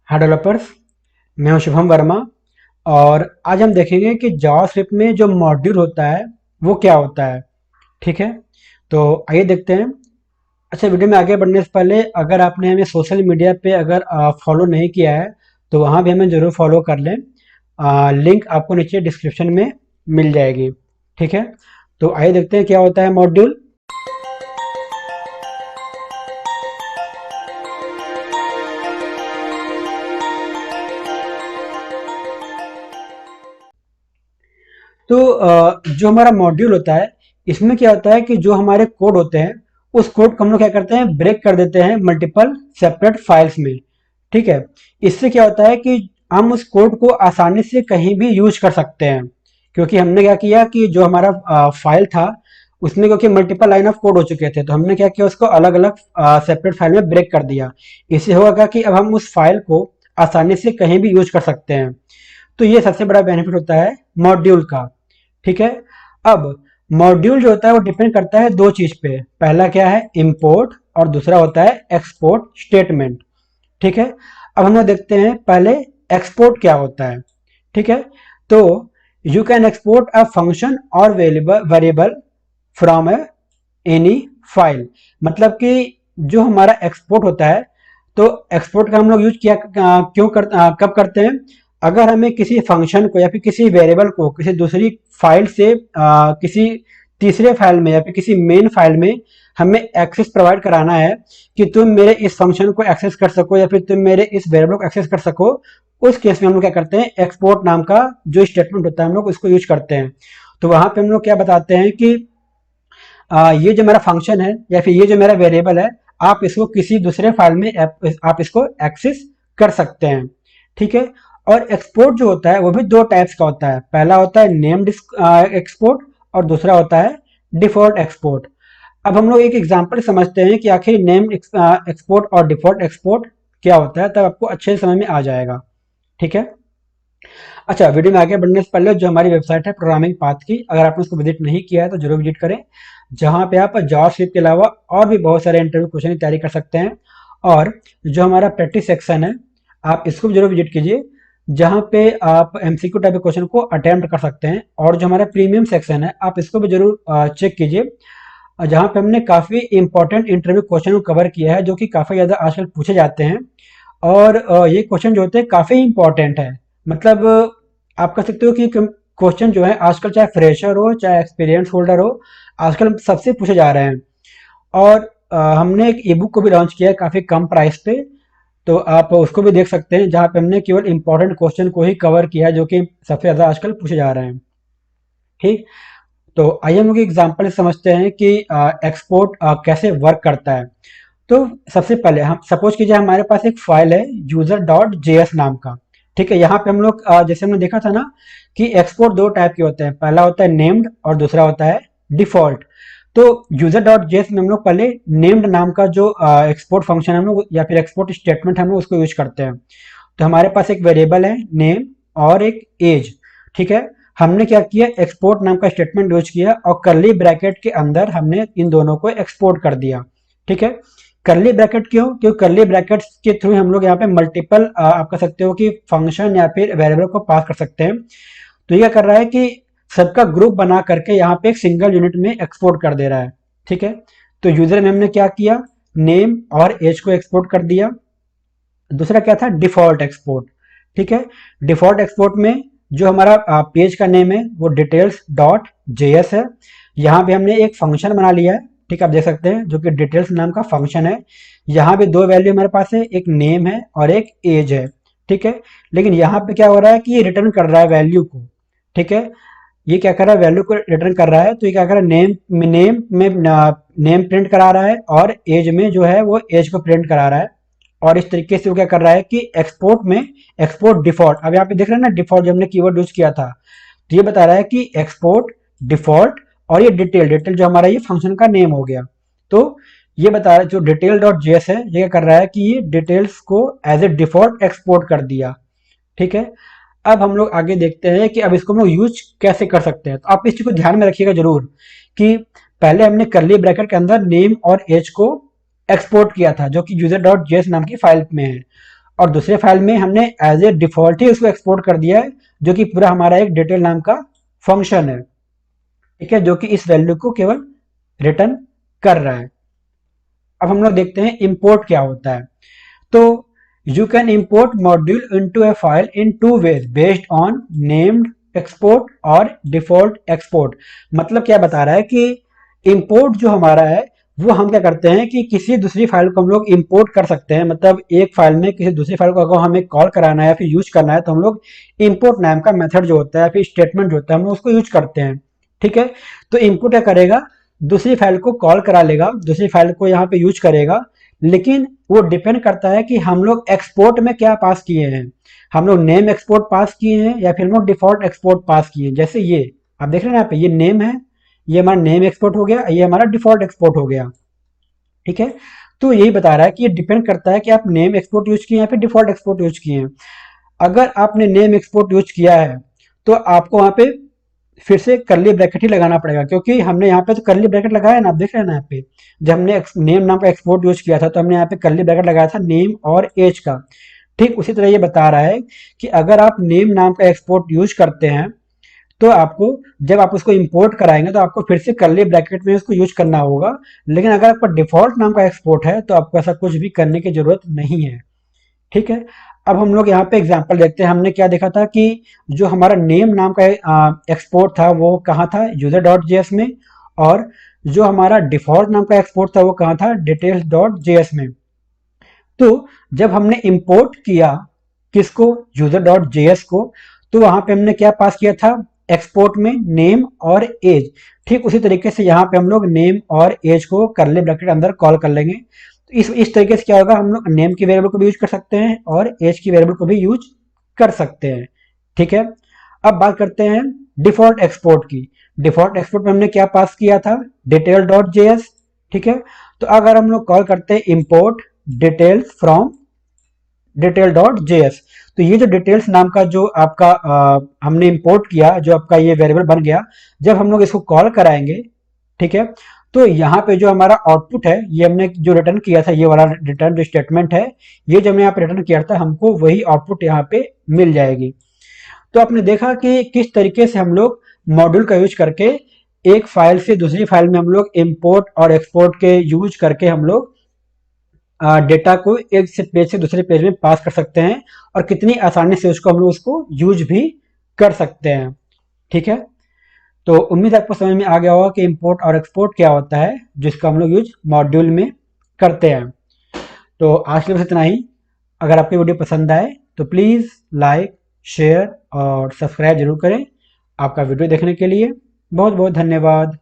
हाय developers. मैं हूं शुभम वर्मा और आज हम देखेंगे कि जावास्क्रिप्ट में जो मॉड्यूल होता है वो क्या होता है। ठीक है, तो आइए देखते हैं। अच्छा, वीडियो में आगे बढ़ने से पहले अगर आपने हमें सोशल मीडिया पे अगर फॉलो नहीं किया है तो वहाँ भी हमें ज़रूर फॉलो कर लें। लिंक आपको नीचे डिस्क्रिप्शन में मिल जाएगी। ठीक है, तो आइए देखते हैं क्या होता है मॉड्यूल। तो जो हमारा मॉड्यूल होता है इसमें क्या होता है कि जो हमारे कोड होते हैं उस कोड को हम लोग क्या करते हैं, ब्रेक कर देते हैं मल्टीपल सेपरेट फाइल्स में। ठीक है, इससे क्या होता है कि हम उस कोड को आसानी से कहीं भी यूज कर सकते हैं, क्योंकि हमने क्या किया कि जो हमारा फाइल था उसमें क्योंकि मल्टीपल लाइन ऑफ कोड हो चुके थे तो हमने क्या किया, उसको अलग अलग सेपरेट फाइल में ब्रेक कर दिया। इससे होगा कि अब हम उस फाइल को आसानी से कहीं भी यूज कर सकते हैं। तो ये सबसे बड़ा बेनिफिट होता है मॉड्यूल का। ठीक है, अब मॉड्यूल जो होता है वो डिपेंड करता है दो चीज पे। पहला क्या है, इंपोर्ट, और दूसरा होता है एक्सपोर्ट स्टेटमेंट। ठीक है, अब हम लोग देखते हैं पहले एक्सपोर्ट क्या होता है। ठीक है, तो you can export a function और वेरिएबल फ्रॉम एनी फाइल। मतलब कि जो हमारा एक्सपोर्ट होता है, तो एक्सपोर्ट का हम लोग यूज किया कब करते हैं, अगर हमें किसी फंक्शन को या फिर किसी वेरिएबल को किसी दूसरी फाइल से किसी तीसरे फाइल में या फिर किसी मेन फाइल में हमें एक्सेस प्रोवाइड कराना है कि तुम मेरे इस फंक्शन को एक्सेस कर सको या फिर तुम मेरे इस वेरिएबल को एक्सेस कर सको। उस केस में हम लोग क्या करते हैं, एक्सपोर्ट नाम का जो स्टेटमेंट होता है हम लोग उसको यूज करते हैं। तो वहां पे हम लोग क्या बताते हैं कि ये जो मेरा फंक्शन है या फिर ये जो मेरा वेरिएबल है, आप इसको किसी दूसरे फाइल में आप इसको एक्सेस कर सकते हैं। ठीक है, और एक्सपोर्ट जो होता है वो भी दो टाइप्स का होता है। पहला होता है नेम्ड एक्सपोर्ट और दूसरा होता है डिफॉल्ट एक्सपोर्ट। अब हम लोग एक एग्जांपल समझते हैं कि आखिर नेम्ड एक्सपोर्ट और डिफॉल्ट एक्सपोर्ट क्या होता है, तब आपको अच्छे से समझ में आ जाएगा। ठीक है, अच्छा, वीडियो में आगे बढ़ने से पहले जो हमारी वेबसाइट है प्रोग्रामिंग पाथ की, अगर आपने उसको विजिट नहीं किया है तो जरूर विजिट करें, जहाँ पे आप जावास्क्रिप्ट के अलावा और भी बहुत सारे इंटरव्यू क्वेश्चन की तैयारी कर सकते हैं। और जो हमारा प्रैक्टिस सेक्शन है आप इसको भी जरूर विजिट कीजिए, जहाँ पे आप एमसीक्यू टाइप के क्वेश्चन को अटेम्प्ट कर सकते हैं। और जो हमारा प्रीमियम सेक्शन है आप इसको भी जरूर चेक कीजिए, जहाँ पे हमने काफ़ी इंपॉर्टेंट इंटरव्यू क्वेश्चन को कवर किया है जो कि काफ़ी ज़्यादा आजकल पूछे जाते हैं। और ये क्वेश्चन जो होते हैं काफ़ी इंपॉर्टेंट है। मतलब आप कह सकते हो कि क्वेश्चन जो है आजकल चाहे फ्रेशर हो चाहे एक्सपीरियंस होल्डर हो, आजकल सबसे पूछे जा रहे हैं। और हमने एक ई बुक को भी लॉन्च किया है काफ़ी कम प्राइस पे, तो आप उसको भी देख सकते हैं, जहाँ पे हमने केवल इंपॉर्टेंट क्वेश्चन को ही कवर किया है जो कि सबसे ज़्यादा आजकल पूछे जा रहे हैं। ठीक, तो आइए हम लोग एग्जाम्पल समझते हैं कि एक्सपोर्ट कैसे वर्क करता है। तो सबसे पहले हम सपोज कीजिए हमारे पास एक फाइल है यूजर डॉट जेएस नाम का। ठीक है, यहाँ पे हम लोग जैसे हमने देखा था ना कि एक्सपोर्ट दो टाइप के होते हैं, पहला होता है नेम्ड और दूसरा होता है डिफॉल्ट। तो यूजर डॉट जेएस में हम लोग पहले नेम्ड नाम का जो एक्सपोर्ट फंक्शन है हम लोग या फिर एक्सपोर्ट स्टेटमेंट हम लोग उसको यूज करते हैं। तो हमारे पास एक वेरिएबल है नेम और एक एज। ठीक है, हमने क्या किया, एक्सपोर्ट नाम का स्टेटमेंट यूज किया और कर्ली ब्रैकेट के अंदर हमने इन दोनों को एक्सपोर्ट कर दिया। ठीक है, कर्ली ब्रैकेट क्यों, क्योंकि कर्ली ब्रैकेट्स के थ्रू हम लोग यहाँ पे मल्टीपल आप कह सकते हो कि फंक्शन या फिर वेरिएबल को पास कर सकते हैं। तो ये क्या कर रहा है कि सबका ग्रुप बना करके यहाँ पे एक सिंगल यूनिट में एक्सपोर्ट कर दे रहा है। ठीक है, तो यूजर में हमने क्या किया, नेम और एज को एक्सपोर्ट कर दिया। दूसरा क्या था, डिफॉल्ट एक्सपोर्ट। ठीक है, डिफॉल्ट एक्सपोर्ट में जो हमारा पेज का नेम है वो डिटेल्स डॉट जेएस है। यहाँ पे हमने एक फंक्शन बना लिया है, ठीक है, आप देख सकते हैं, जो कि डिटेल्स नाम का फंक्शन है। यहाँ पे दो वैल्यू हमारे पास है, एक नेम है और एक एज है। ठीक है, लेकिन यहाँ पे क्या हो रहा है कि ये रिटर्न कर रहा है वैल्यू को। ठीक है, ये क्या कर रहा है, वैल्यू को रिटर्न कर रहा है। तो ये क्या कर रहा है, नेम में नेम प्रिंट करा रहा है और एज में जो है वो एज को प्रिंट करा रहा है। और इस तरीके से वो क्या कर रहा है कि एक्सपोर्ट में एक्सपोर्ट डिफॉल्ट, अब यहाँ पे देख रहे हैं ना डिफॉल्ट जो हमने कीवर्ड यूज किया था, तो ये बता रहा है कि एक्सपोर्ट डिफॉल्ट और ये डिटेल, डिटेल जो हमारा ये फंक्शन का नेम हो गया। तो ये बता रहा है जो डिटेल डॉट जेएस है ये क्या कर रहा है कि ये डिटेल्स को एज ए डिफॉल्ट एक्सपोर्ट कर दिया। ठीक है, अब हम लोग आगे देखते हैं कि अब इसको हम लोग यूज कैसे कर सकते हैं। तो आप इस चीज को ध्यान में रखिएगा जरूर कि पहले हमने कर्ली ब्रैकेट के अंदर नेम और एज को एक्सपोर्ट किया था जो कि यूजर डॉट जेएस नाम की फाइल में है। और दूसरे फाइल में हमने एज ए डिफॉल्ट ही उसको एक्सपोर्ट कर दिया है, जो कि पूरा हमारा एक डिटेल नाम का फंक्शन है, ठीक है, जो कि इस वैल्यू को केवल रिटर्न कर रहा है। अब हम लोग देखते हैं इंपोर्ट क्या होता है। तो you can import module into a file in two ways based on named export और default export। मतलब क्या बता रहा है कि import जो हमारा है वो हम क्या करते हैं कि किसी दूसरी फाइल को हम लोग इंपोर्ट कर सकते हैं। मतलब एक फाइल में किसी दूसरी फाइल को अगर हमें कॉल कराना है या फिर यूज करना है तो हम लोग इंपोर्ट नाम का मेथड जो होता है फिर स्टेटमेंट जो होता है हम लोग उसको यूज करते हैं, ठीक है। तो इंपोर्ट क्या करेगा, दूसरी फाइल को कॉल करा लेगा, दूसरी फाइल को यहाँ पे यूज करेगा, लेकिन वो डिपेंड करता है कि हम लोग एक्सपोर्ट में क्या पास किए हैं। हम लोग नेम एक्सपोर्ट पास किए हैं या फिर हम लोग डिफॉल्ट एक्सपोर्ट पास किए हैं। जैसे ये आप देख रहे हैं यहाँ पे ये नेम है, ये हमारा नेम एक्सपोर्ट हो गया, ये हमारा डिफॉल्ट एक्सपोर्ट हो गया, ठीक है। तो यही बता रहा है कि ये डिपेंड करता है कि आप नेम एक्सपोर्ट यूज किए हैं या फिर डिफॉल्ट एक्सपोर्ट यूज किए हैं। अगर आपने नेम एक्सपोर्ट यूज किया है तो आपको वहां पे फिर से कर्ली ब्रैकेट ही लगाना पड़ेगा, क्योंकि हमने यहाँ पे तो कर्ली ब्रैकेट लगाया है ना, आप देख रहे हैं ना यहाँ पे जब हमने नेम नाम का एक्सपोर्ट यूज किया था तो हमने यहाँ पे कर्ली ब्रैकेट लगाया था नेम और एज का। ठीक उसी तरह ये बता रहा है कि अगर आप नेम नाम का एक्सपोर्ट यूज करते हैं तो आपको जब आप उसको इंपोर्ट कराएंगे तो आपको फिर से कर्ली ब्रैकेट में उसको यूज करना होगा। लेकिन अगर आपका डिफॉल्ट नाम का एक्सपोर्ट है तो आपको ऐसा कुछ भी करने की जरूरत नहीं है, ठीक है। अब हम लोग यहाँ पे एग्जांपल देखते हैं। हमने क्या देखा था कि जो हमारा नेम नाम का एक्सपोर्ट था वो कहाँ था, यूजर डॉट जेएस में, और जो हमारा डिफॉल्ट नाम का एक्सपोर्ट था वो कहाँ था, डिटेल्स डॉट जेएस में। तो जब हमने इंपोर्ट किया किसको, यूजर डॉट जेएस को, तो वहां पे हमने क्या पास किया था, एक्सपोर्ट में नेम और एज। ठीक उसी तरीके से यहाँ पे हम लोग नेम और एज को कर्ली ब्रैकेट अंदर कॉल कर लेंगे। तो इस तरीके से क्या होगा, हम लोग नेम की वेरिएबल को भी यूज कर सकते हैं और एज की वेरिएबल को भी यूज कर सकते हैं, ठीक है। अब बात करते हैं डिफॉल्ट एक्सपोर्ट की। डिफॉल्ट एक्सपोर्ट में हमने क्या पास किया था, डिटेल डॉट जेएस, ठीक है। तो अगर हम लोग कॉल करते हैं import details from detail dot JS, तो ये जो डिटेल्स नाम का जो आपका हमने इंपोर्ट किया, जो आपका ये वेरिएबल बन गया, जब हम लोग इसको कॉल कराएंगे, ठीक है, तो यहाँ पे जो हमारा आउटपुट है, ये हमने जो रिटर्न किया था, ये वाला रिटर्न जो स्टेटमेंट है, ये जब हमने यहाँ पे रिटर्न किया था, हमको वही आउटपुट यहाँ पे मिल जाएगी। तो आपने देखा कि किस तरीके से हम लोग मॉड्यूल का यूज करके एक फाइल से दूसरी फाइल में हम लोग इंपोर्ट और एक्सपोर्ट के यूज करके हम लोग डेटा को एक से पेज से दूसरे पेज में पास कर सकते हैं, और कितनी आसानी से उसको हम लोग उसको यूज भी कर सकते हैं, ठीक है। तो उम्मीद आपको समझ में आ गया होगा कि इंपोर्ट और एक्सपोर्ट क्या होता है, जिसका हम लोग यूज मॉड्यूल में करते हैं। तो आज के लिए बस इतना ही। अगर आपकी वीडियो पसंद आए तो प्लीज़ लाइक, शेयर और सब्सक्राइब जरूर करें। आपका वीडियो देखने के लिए बहुत बहुत धन्यवाद।